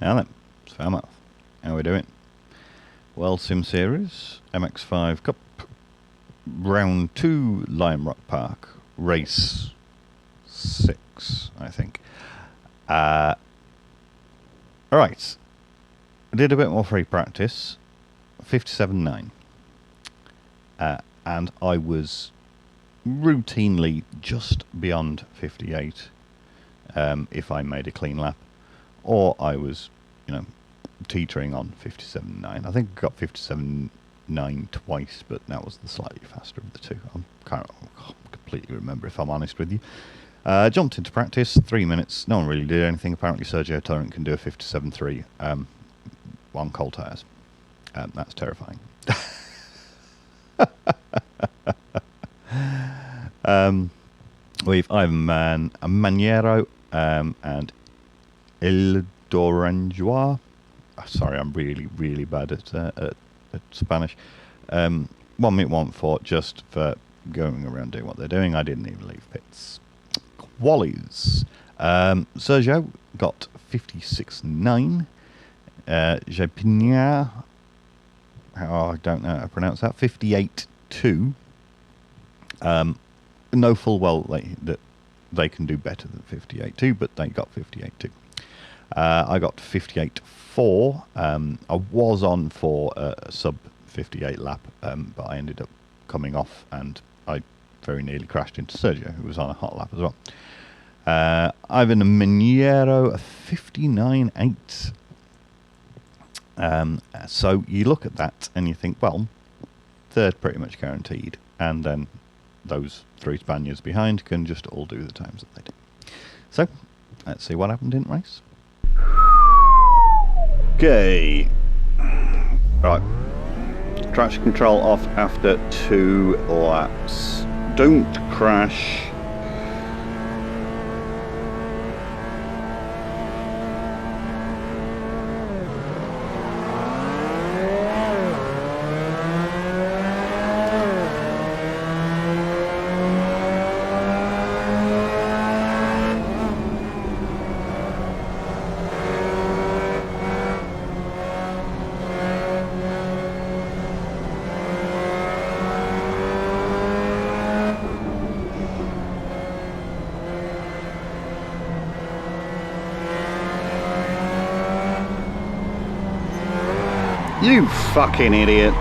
Now then, Fairmouth. How we doing? Well, Sim Series, MX5 Cup, Round 2, Lime Rock Park, Race 6, I think. Alright, I did a bit more free practice, 57.9. And I was routinely just beyond 58 if I made a clean lap. Or I was, teetering on 57.9. I think I got 57.9 twice, but that was the slightly faster of the two. I can't completely remember, if I'm honest with you. Jumped into practice, 3 minutes. No one really did anything. Apparently Sergio Torrent can do a 57.3 on cold tyres. That's terrifying. We've Ivan Maniero and El Doranjois. Sorry, I'm really, really bad at Spanish. 1 minute 1-4 just for going around doing what they're doing. I didn't even leave pits. Qualies. Sergio got 56.9. Jepignard, I don't know how to pronounce that, 58.2. Know full well that they can do better than 58.2, but they got 58.2. I got 58.4. I was on for a sub 58 lap, but I ended up coming off and I very nearly crashed into Sergio, who was on a hot lap as well. Ivan Maniero, a 59.8. So you look at that and you think, well, third pretty much guaranteed, and then those three Spaniards behind can just all do the times that they do. So let's see what happened in race. Okay, right, traction control off after 2 laps. Don't crash. You fucking idiot.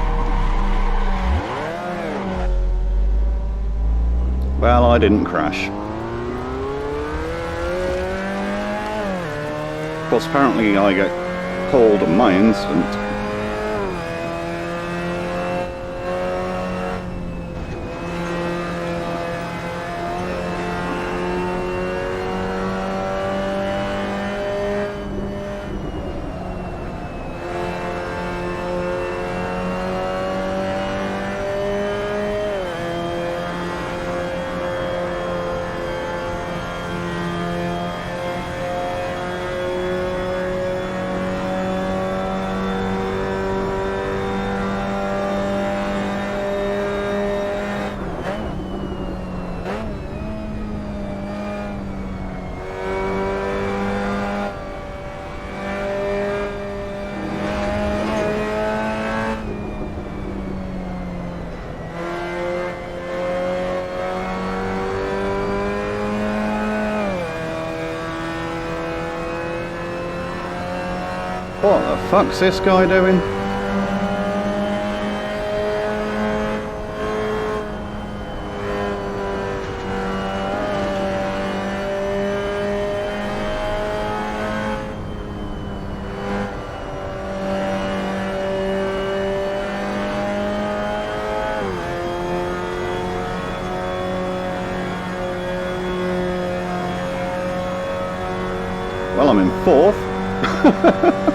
Well, I didn't crash. Of course, apparently I get called on my incident. What the fuck's this guy doing? Well, I'm in 4th.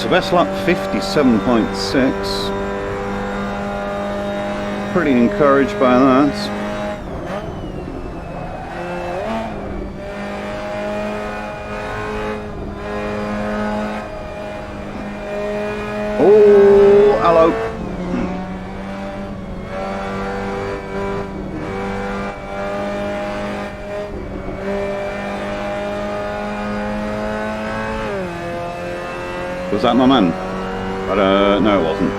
So best lap 57.6. Pretty encouraged by that. Oh, hello. Was that my man? But no, it wasn't.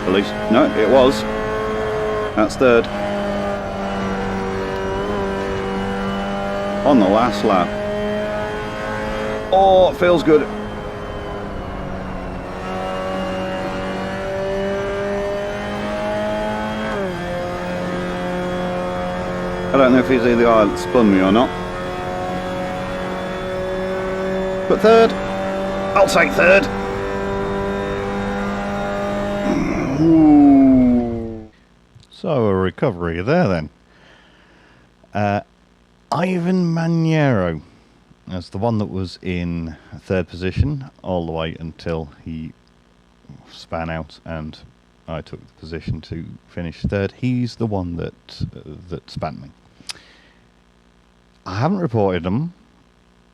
At least, no, it was. That's third. On the last lap. Oh, it feels good. I don't know if he's the guy that spun me or not. But third. I'll take third. Ooh. So a recovery there then. Ivan Maniero as the one that was in third position all the way until he span out and I took the position to finish third. He's the one that span me. I haven't reported him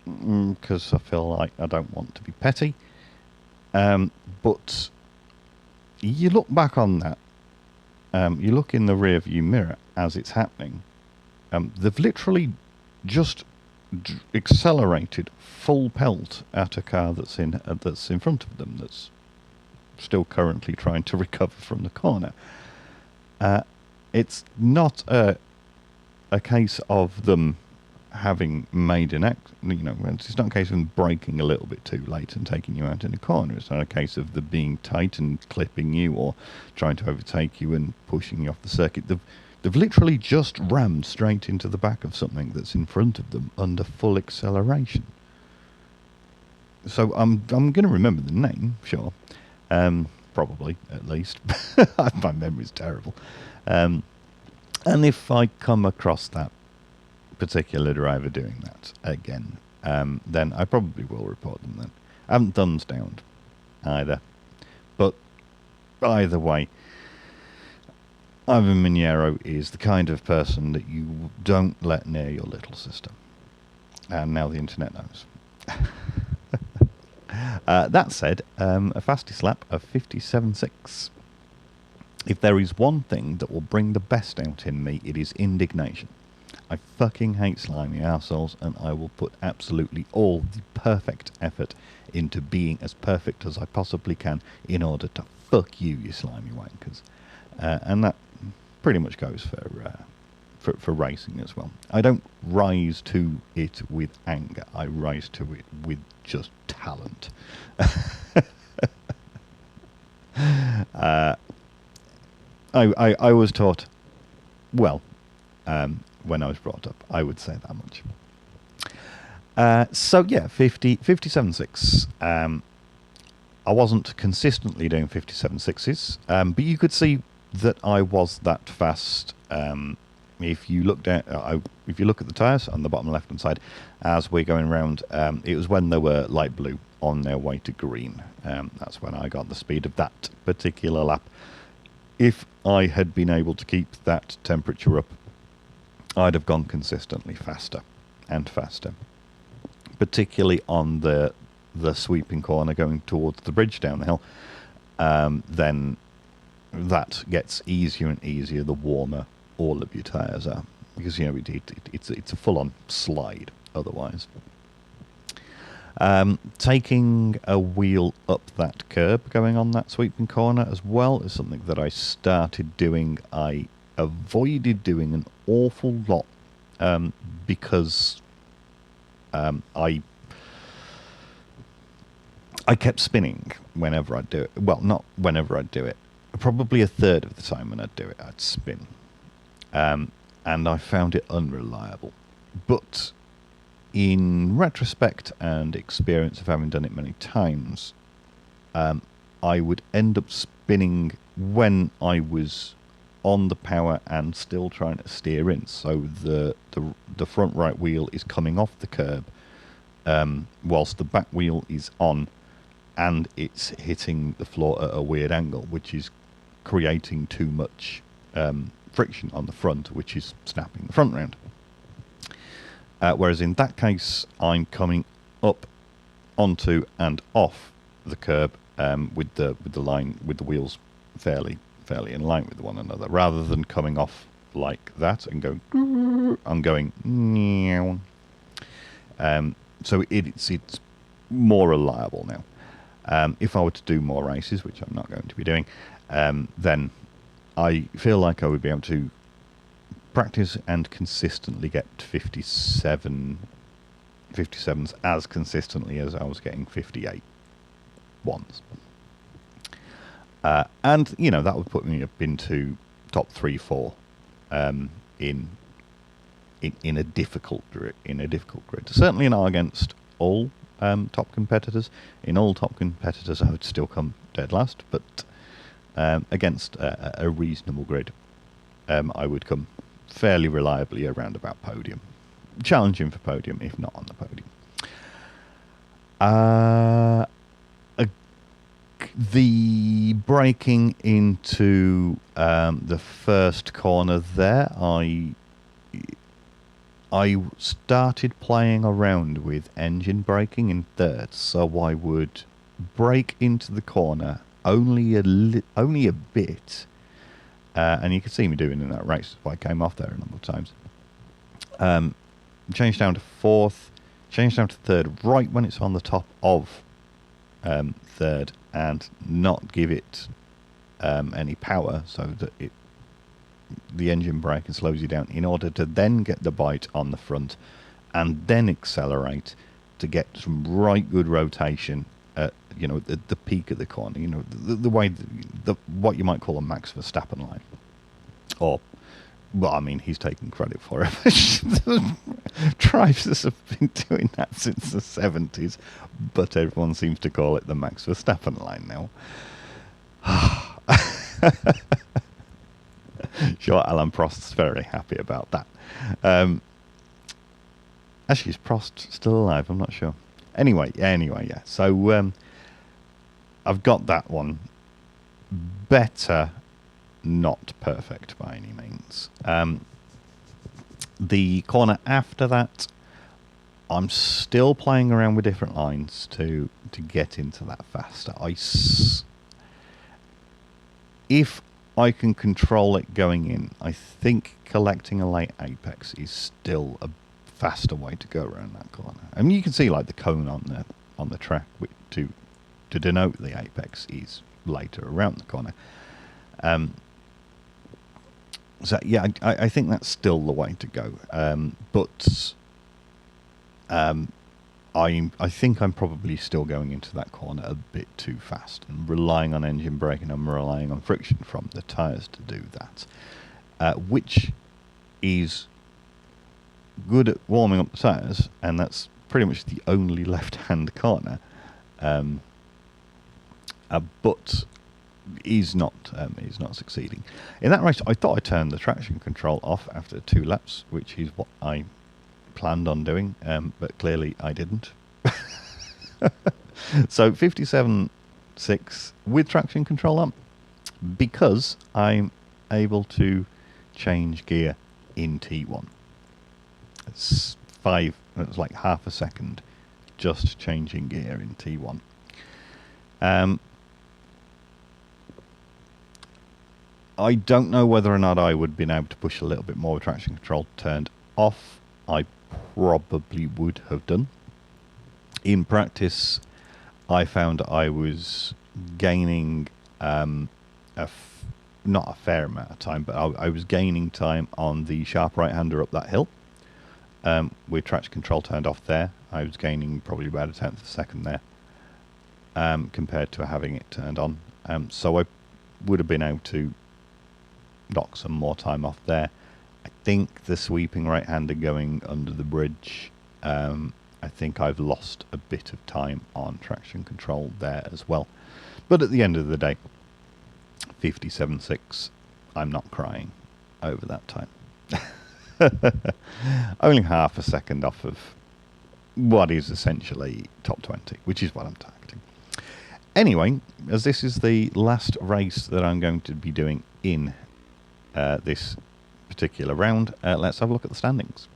because I feel like I don't want to be petty. But you look back on that, you look in the rear view mirror as it's happening. They've literally just accelerated full pelt at a car that's in front of them, that's still currently trying to recover from the corner. It's not a case of them having made an act, it's not a case of them braking a little bit too late and taking you out in a corner. It's not a case of them being tight and clipping you or trying to overtake you and pushing you off the circuit. They've literally just rammed straight into the back of something that's in front of them under full acceleration. So I'm going to remember the name, sure. Probably, at least. My memory's terrible. And if I come across that particular driver doing that again, then I probably will report them then. I haven't thumbs down either. But either way, Ivan Maniero is the kind of person that you don't let near your little sister. And now the internet knows. That said, a fastest lap of 57.6. If there is one thing that will bring the best out in me, it is indignation. I fucking hate slimy arseholes, and I will put absolutely all the perfect effort into being as perfect as I possibly can in order to fuck you, you slimy wankers. And that pretty much goes for racing as well. I don't rise to it with anger. I rise to it with just talent. I was taught, well, when I was brought up, I would say that much. So yeah, 57.6. I wasn't consistently doing 57.6s, but you could see that I was that fast. If you look at the tyres on the bottom left hand side as we're going around, it was when they were light blue on their way to green. That's when I got the speed of that particular lap. If I had been able to keep that temperature up, I'd have gone consistently faster and faster, particularly on the sweeping corner going towards the bridge down the hill. Then that gets easier and easier the warmer all of your tyres are, because it's a full-on slide otherwise. Taking a wheel up that curb going on that sweeping corner as well is something that I started doing. I avoided doing an awful lot because I kept spinning whenever I'd do it. Well, not whenever I'd do it. Probably a third of the time when I'd do it, I'd spin. And I found it unreliable. But in retrospect and experience of having done it many times, I would end up spinning when I was on the power and still trying to steer in. So the front right wheel is coming off the curb, whilst the back wheel is on, and it's hitting the floor at a weird angle, which is creating too much friction on the front, which is snapping the front round. Whereas in that case, I'm coming up onto and off the curb with the line, with the wheels fairly in line with one another, rather than coming off like that and going. I'm going. So it's more reliable now. If I were to do more races, which I'm not going to be doing, then I feel like I would be able to practice and consistently get 57s as consistently as I was getting 58 ones. And, you know, that would put me up into top 3, 4 in a difficult grid. Certainly not against all top competitors. In all top competitors, I would still come dead last, but against a reasonable grid, I would come fairly reliably around about podium. Challenging for podium, if not on the podium. The braking into the first corner there, I started playing around with engine braking in thirds, so I would brake into the corner only a bit, and you can see me doing in that race. I came off there a number of times. Changed down to fourth, changed down to third, right when it's on the top of third, and not give it any power, so that the engine brake and slows you down, in order to then get the bite on the front and then accelerate to get some right good rotation at, you know, the peak of the corner, you know, the way what you might call a Max Verstappen line. Or, well, I mean, he's taking credit for it. Drivers have been doing that since the 70s, but everyone seems to call it the Max Verstappen line now. Sure, Alan Prost's very happy about that. Actually, is Prost still alive? I'm not sure. Anyway, yeah. So I've got that one. Better, not perfect by any means. The corner after that, I'm still playing around with different lines to get into that faster. If I can control it going in, I think collecting a late apex is still a faster way to go around that corner. I mean, you can see like the cone on the track to denote the apex is later around the corner. So yeah, I think that's still the way to go. But I think I'm probably still going into that corner a bit too fast and relying on engine braking and relying on friction from the tyres to do that, which is good at warming up the tyres, and that's pretty much the only left-hand corner, but is not succeeding. In that race, I thought I turned the traction control off after 2 laps, which is what I planned on doing, but clearly I didn't. So 57.6 with traction control on, because I'm able to change gear in T1. It's like half a second just changing gear in T1. I don't know whether or not I would have been able to push a little bit more with traction control turned off. I probably would have done. In practice, I found I was gaining not a fair amount of time, but I was gaining time on the sharp right-hander up that hill. With traction control turned off there, I was gaining probably about a tenth of a second there, compared to having it turned on. So I would have been able to knock some more time off there. I think the sweeping right-hander going under the bridge, I think I've lost a bit of time on traction control there as well. But at the end of the day, 57.6, I'm not crying over that time. Only half a second off of what is essentially top 20, which is what I'm targeting. Anyway, as this is the last race that I'm going to be doing in this particular round, let's have a look at the standings.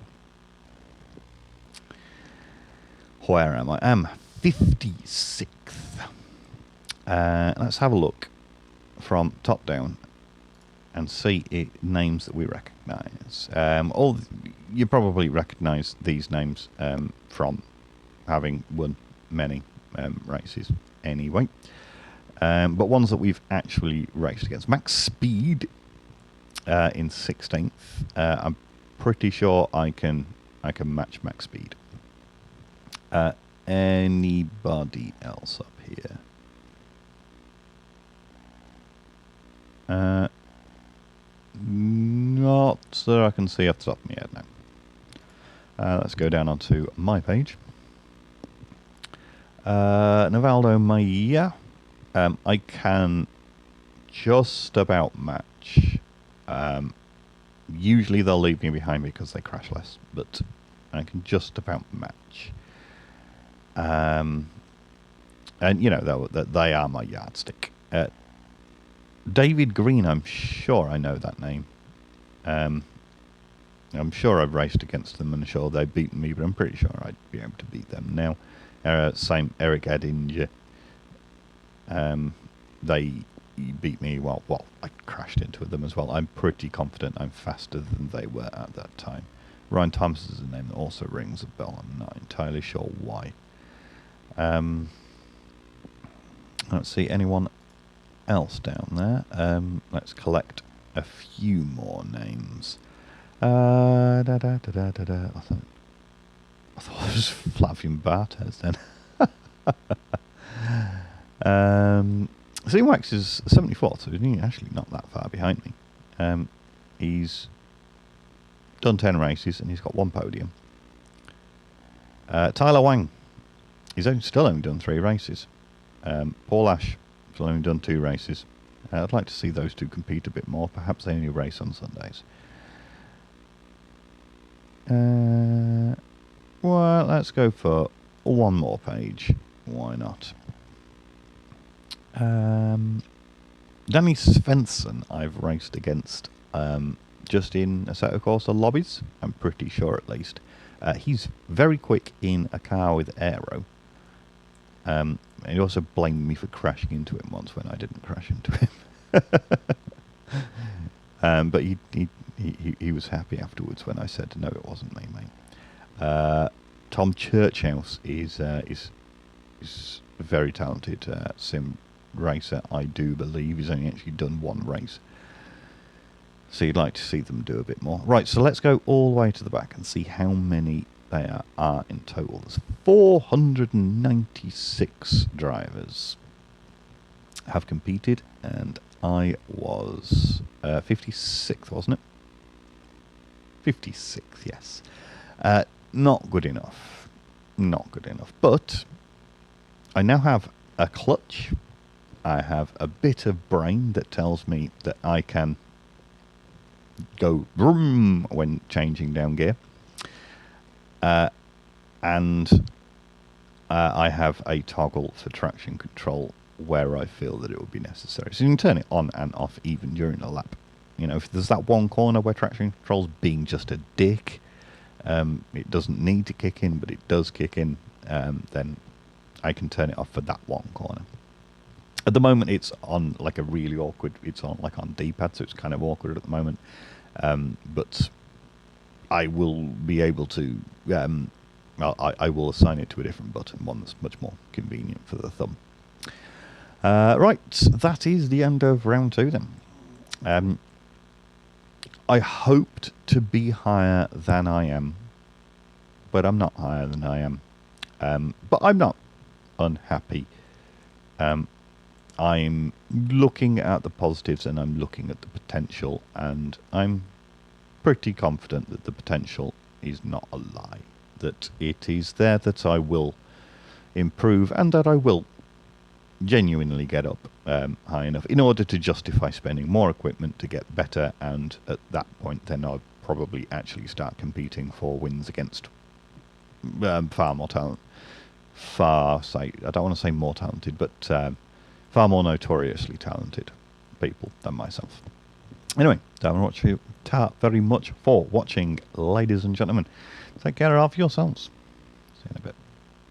Where am I? I'm 56th. Let's have a look from top down and see names that we recognise. You probably recognise these names from having won many races anyway. But ones that we've actually raced against. Max Speed in 16th. I'm pretty sure I can match Max Speed. Anybody else up here? Not that I can see off the top of my head now. Let's go down onto my page. Navaldo Maya. I can just about match. Usually they'll leave me behind because they crash less, but I can just about match. And you know that they are my yardstick. David Green, I'm sure I know that name. I'm sure I've raced against them and sure they've beaten me, but I'm pretty sure I'd be able to beat them now. Same Eric Edinger. They beat me. Well, I crashed into them as well. I'm pretty confident I'm faster than they were at that time. Ryan Thomas is a name that also rings a bell. I'm not entirely sure why. Let's see, anyone else down there? Let's collect a few more names. I thought it was Flavian Bartes then. Wax is 74th, so he's actually not that far behind me. He's done 10 races and he's got 1 podium. Tyler Wang, he's still only done 3 races. Paul Ash, still only done 2 races. I'd like to see those two compete a bit more. Perhaps they only race on Sundays. Well, let's go for 1 more page. Why not? Danny Svensson I've raced against just in Assetto Corsa lobbies. I'm pretty sure at least. He's very quick in a car with aero. He also blamed me for crashing into him once when I didn't crash into him. But he was happy afterwards when I said, no, it wasn't me, mate. Tom Churchhouse is a very talented sim racer, I do believe. He's only actually done 1 race. So you'd like to see them do a bit more. Right, so let's go all the way to the back and see how many there are in total. There's 496 drivers have competed, and I was 56th, wasn't it? 56th, yes. Not good enough. Not good enough. But I now have a clutch. I have a bit of brain that tells me that I can go vroom when changing down gear. And I have a toggle for traction control where I feel that it would be necessary. So you can turn it on and off even during a lap. You know, if there's that one corner where traction control's being just a dick, it doesn't need to kick in, but it does kick in, then I can turn it off for that one corner. At the moment, it's on like a really awkward, it's on like on D-pad, so it's kind of awkward at the moment. But I will be able to, I will assign it to a different button, one that's much more convenient for the thumb. Right, that is the end of round 2 then. I hoped to be higher than I am, but I'm not higher than I am. But I'm not unhappy. I'm looking at the positives and I'm looking at the potential, and I'm pretty confident that the potential is not a lie, that it is there, that I will improve and that I will genuinely get up high enough in order to justify spending more equipment to get better, and at that point then I'll probably actually start competing for wins against far more talent. I don't want to say more talented, but far more notoriously talented people than myself. Anyway, very much for watching, ladies and gentlemen. Take care of yourselves. See you in a bit.